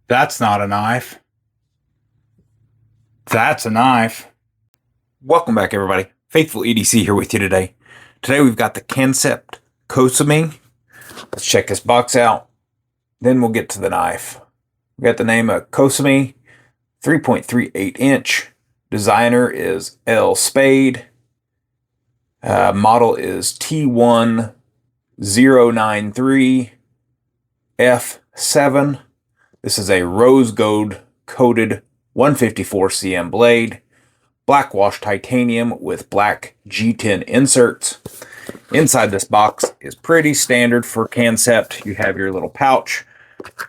That's not a knife. That's a knife. Welcome back, everybody. Faithful EDC here with you today. Today we've got the Concept Kosame. Let's check this box out. Then we'll get to the knife. We got the name of Kosame, 3.38 inch. Designer is L Spade. Model is T1093F7. This is a rose gold coated 154 cm blade, black wash titanium with black G10 inserts. Inside this box is pretty standard for Concept. You have your little pouch.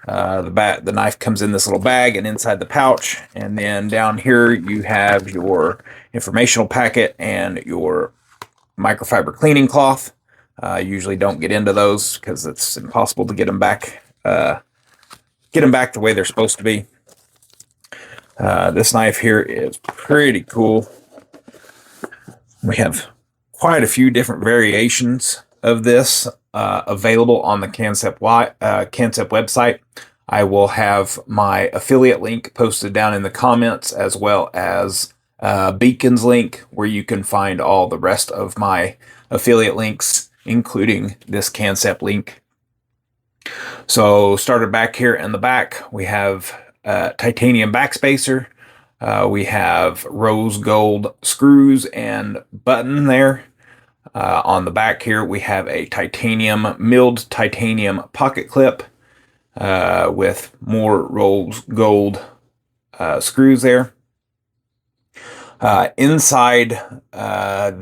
The knife comes in this little bag and inside the pouch, and then down here you have your informational packet and your microfiber cleaning cloth. Usually don't get into those because it's impossible to get them back the way they're supposed to be. This knife here is pretty cool. We have quite a few different variations of this available on the Concept website. I will have my affiliate link posted down in the comments, as well as Beacon's link, where you can find all the rest of my affiliate links, including this Concept link. So started back here in the back, we have titanium backspacer. We have rose gold screws and button there. On the back here, we have a milled titanium pocket clip with more rose gold screws there. Inside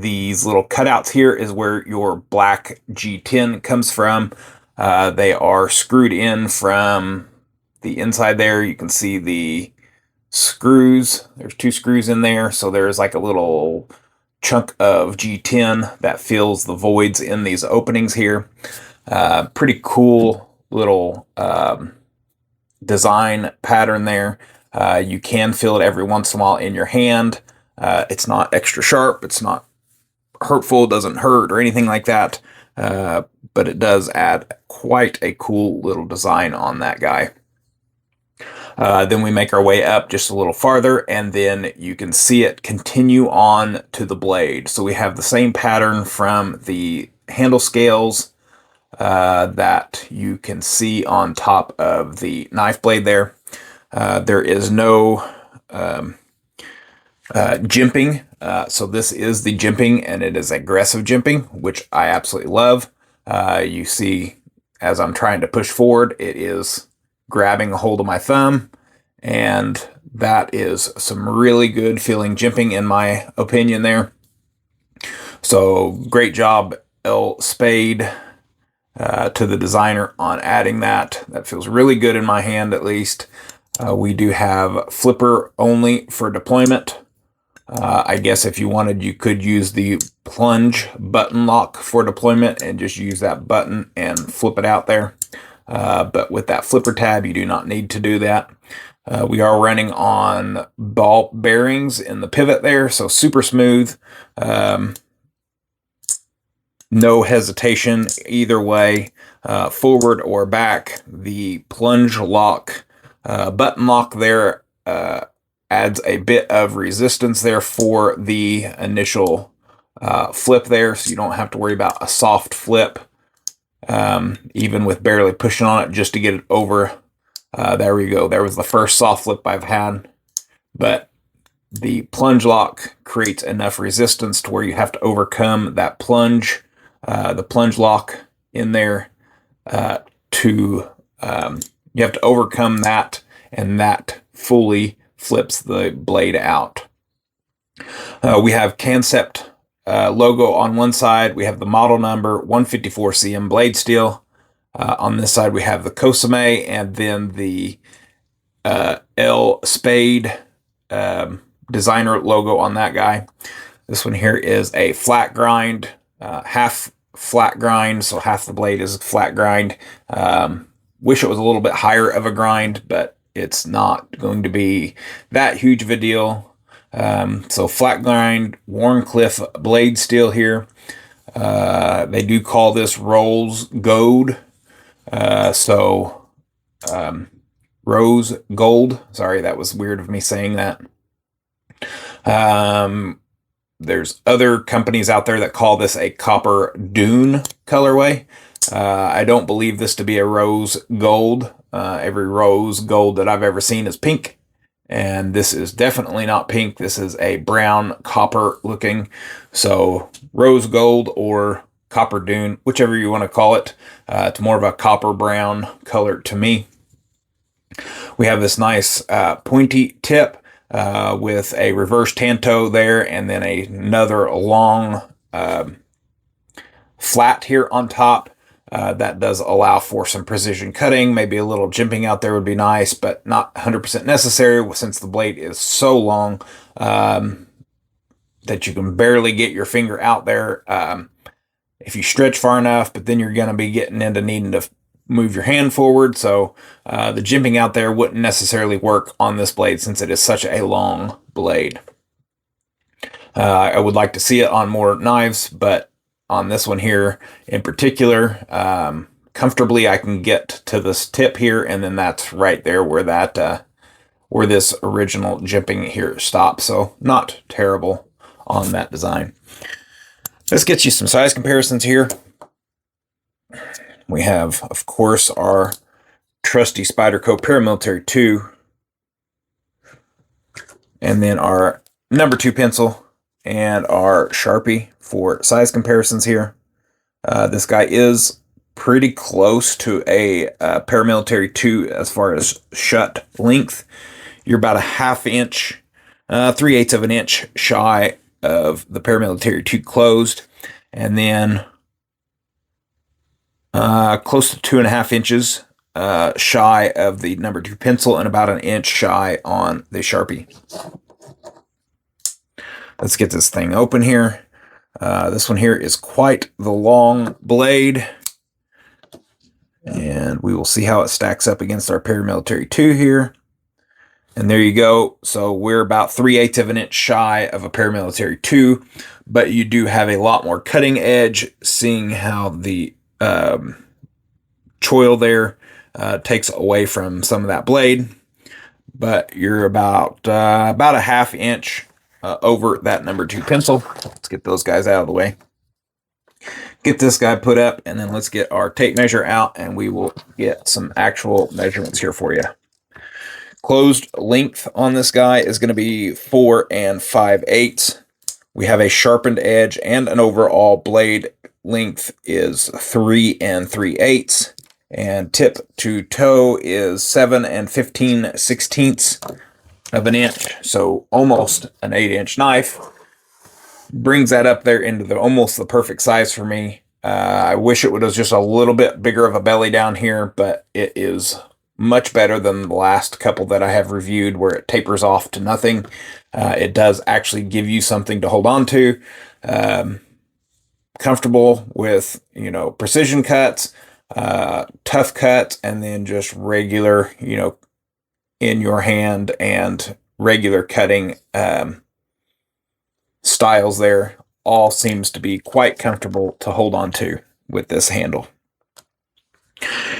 these little cutouts here is where your black G10 comes from. They are screwed in from the inside there. You can see the screws. There's two screws in there, so there's like a little chunk of G10 that fills the voids in these openings here. Pretty cool little design pattern there. You can feel it every once in a while in your hand. It's not extra sharp. It's not hurtful. It doesn't hurt or anything like that. But it does add quite a cool little design on that guy. Then we make our way up just a little farther, and then you can see it continue on to the blade. So we have the same pattern from the handle scales that you can see on top of the knife blade there. There is no jimping. So this is the jimping, and it is aggressive jimping, which I absolutely love. You see, as I'm trying to push forward, it is grabbing a hold of my thumb, and that is some really good feeling jimping in my opinion there. So great job, L Spade, to the designer on adding that. That feels really good in my hand, at least. We do have flipper only for deployment. I guess if you wanted, you could use the plunge button lock for deployment and just use that button and flip it out there. But with that flipper tab, you do not need to do that. We are running on ball bearings in the pivot there, so super smooth. No hesitation either way, forward or back. The plunge lock, button lock there adds a bit of resistance there for the initial flip there, so you don't have to worry about a soft flip, even with barely pushing on it just to get it over. There we go. There was the first soft flip I've had, but the plunge lock creates enough resistance to where you have to overcome that plunge, the plunge lock in there you have to overcome that, and that fully flips the blade out. We have Concept logo on one side. We have the model number, 154 cm blade steel. On this side, we have the Kosame, and then the L Spade designer logo on that guy. This one here is a flat grind, half flat grind, so half the blade is flat grind. Wish it was a little bit higher of a grind, but it's not going to be that huge of a deal. So flat grind, Warncliffe blade steel here. They do call this rose gold. rose gold. Sorry, that was weird of me saying that. There's other companies out there that call this a copper dune colorway. I don't believe this to be a rose gold. Every rose gold that I've ever seen is pink. And this is definitely not pink. This is a brown copper looking. So rose gold or copper dune, whichever you want to call it. It's more of a copper brown color to me. We have this nice pointy tip with a reverse tanto there, and then another long flat here on top. That does allow for some precision cutting. Maybe a little jimping out there would be nice, but not 100% necessary since the blade is so long that you can barely get your finger out there if you stretch far enough, but then you're going to be getting into needing to move your hand forward. So the jimping out there wouldn't necessarily work on this blade since it is such a long blade. I would like to see it on more knives, but on this one here in particular, comfortably I can get to this tip here, and then that's right there where that where this original jimping here stops. So not terrible on that design. Let's get you some size comparisons here. We have, of course, our trusty Spyderco Paramilitary 2, and then our number 2 pencil and our Sharpie for size comparisons here. This guy is pretty close to a Paramilitary 2 as far as shut length. You're about a half inch, 3/8 of an inch shy of the Paramilitary 2 closed, and then close to 2.5 inches shy of the number 2 pencil, and about an inch shy on the Sharpie. Let's get this thing open here. This one here is quite the long blade, and we will see how it stacks up against our Paramilitary 2 here. And there you go. So we're about 3/8 of an inch shy of a Paramilitary 2, but you do have a lot more cutting edge, seeing how the choil there takes away from some of that blade. But you're about a half inch over that number 2 pencil. Let's get those guys out of the way. Get this guy put up, and then let's get our tape measure out, and we will get some actual measurements here for you. Closed length on this guy is going to be 4 5/8. We have a sharpened edge, and an overall blade length is 3 3/8. And tip to toe is 7 15/16 of an inch. So almost an 8-inch knife. Brings that up there into almost the perfect size for me. I wish it was just a little bit bigger of a belly down here, but it is much better than the last couple that I have reviewed where it tapers off to nothing. It does actually give you something to hold on to. Comfortable with, precision cuts, tough cuts, and then just regular, in your hand and regular cutting styles there. All seems to be quite comfortable to hold on to with this handle.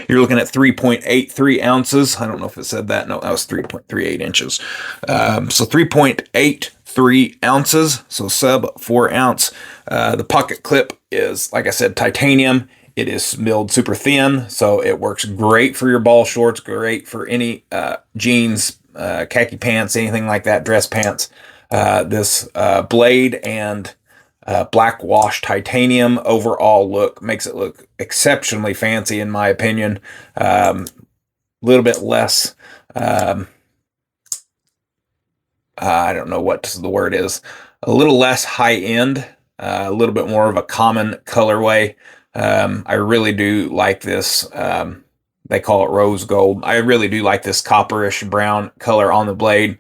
You're looking at 3.83 ounces. I don't know if it said that. No, that was 3.38 inches. So 3.83 ounces, so sub 4 ounce. The pocket clip is, like I said, titanium. It is milled super thin, so it works great for your ball shorts, great for any jeans, khaki pants, anything like that, dress pants. This blade and black wash titanium overall look makes it look exceptionally fancy, in my opinion. A little bit less, I don't know what the word is, a little less high end, a little bit more of a common colorway. I really do like this. They call it rose gold. I really do like this copperish brown color on the blade.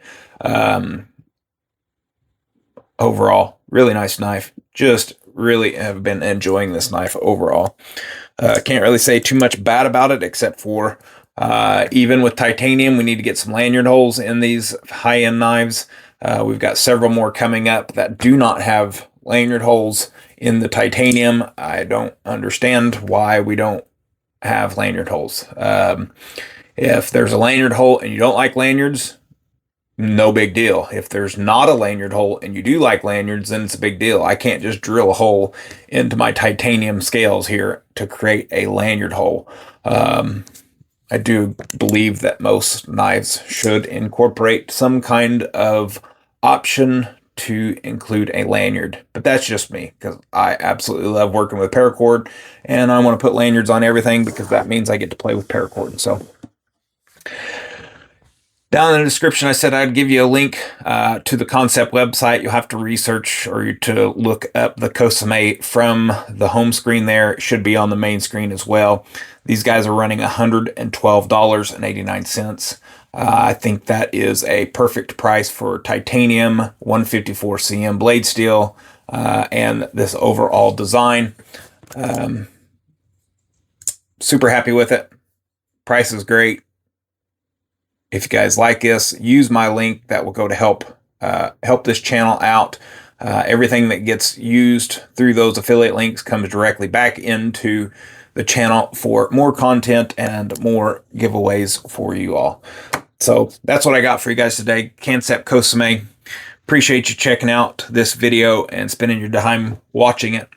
Overall, really nice knife. Just really have been enjoying this knife overall. Can't really say too much bad about it, except for even with titanium, we need to get some lanyard holes in these high-end knives. We've got several more coming up that do not have lanyard holes in the titanium. I don't understand why we don't have lanyard holes. If there's a lanyard hole and you don't like lanyards, no big deal. If there's not a lanyard hole and you do like lanyards, then it's a big deal. I can't just drill a hole into my titanium scales here to create a lanyard hole. I do believe that most knives should incorporate some kind of option to include a lanyard, but that's just me because I absolutely love working with paracord, and I want to put lanyards on everything because that means I get to play with paracord. So down in the description, I said I'd give you a link to the concept website. You'll have to research or to look up the Kosame from the home screen there. It should be on the main screen as well. These guys are running $112.89. I think that is a perfect price for titanium 154 cm blade steel and this overall design. Super happy with it. Price is great. If you guys like this, use my link. That will go to help this channel out. Everything that gets used through those affiliate links comes directly back into the channel for more content and more giveaways for you all. So that's what I got for you guys today. Concept Kosame. Appreciate you checking out this video and spending your time watching it.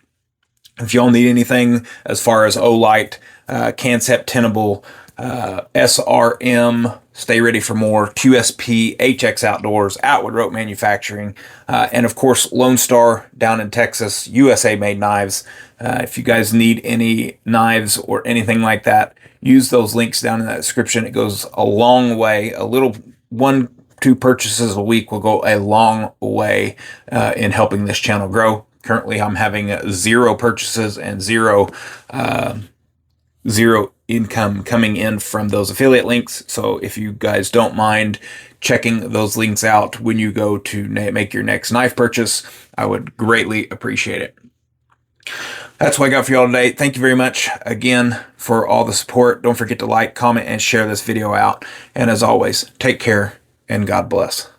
If y'all need anything as far as Olight, Concept Tenable, SRM, Stay Ready for More, QSP, HX Outdoors, Outwood Rope Manufacturing, and of course Lone Star down in Texas, USA made knives. If you guys need any knives or anything like that, use those links down in that description. It goes a long way. A little 1-2 purchases a week will go a long way in helping this channel grow. Currently, I'm having 0 purchases and zero income coming in from those affiliate links. So if you guys don't mind checking those links out when you go to make your next knife purchase, I would greatly appreciate it. That's what I got for y'all today. Thank you very much again for all the support. Don't forget to like, comment, and share this video out. And as always, take care and God bless.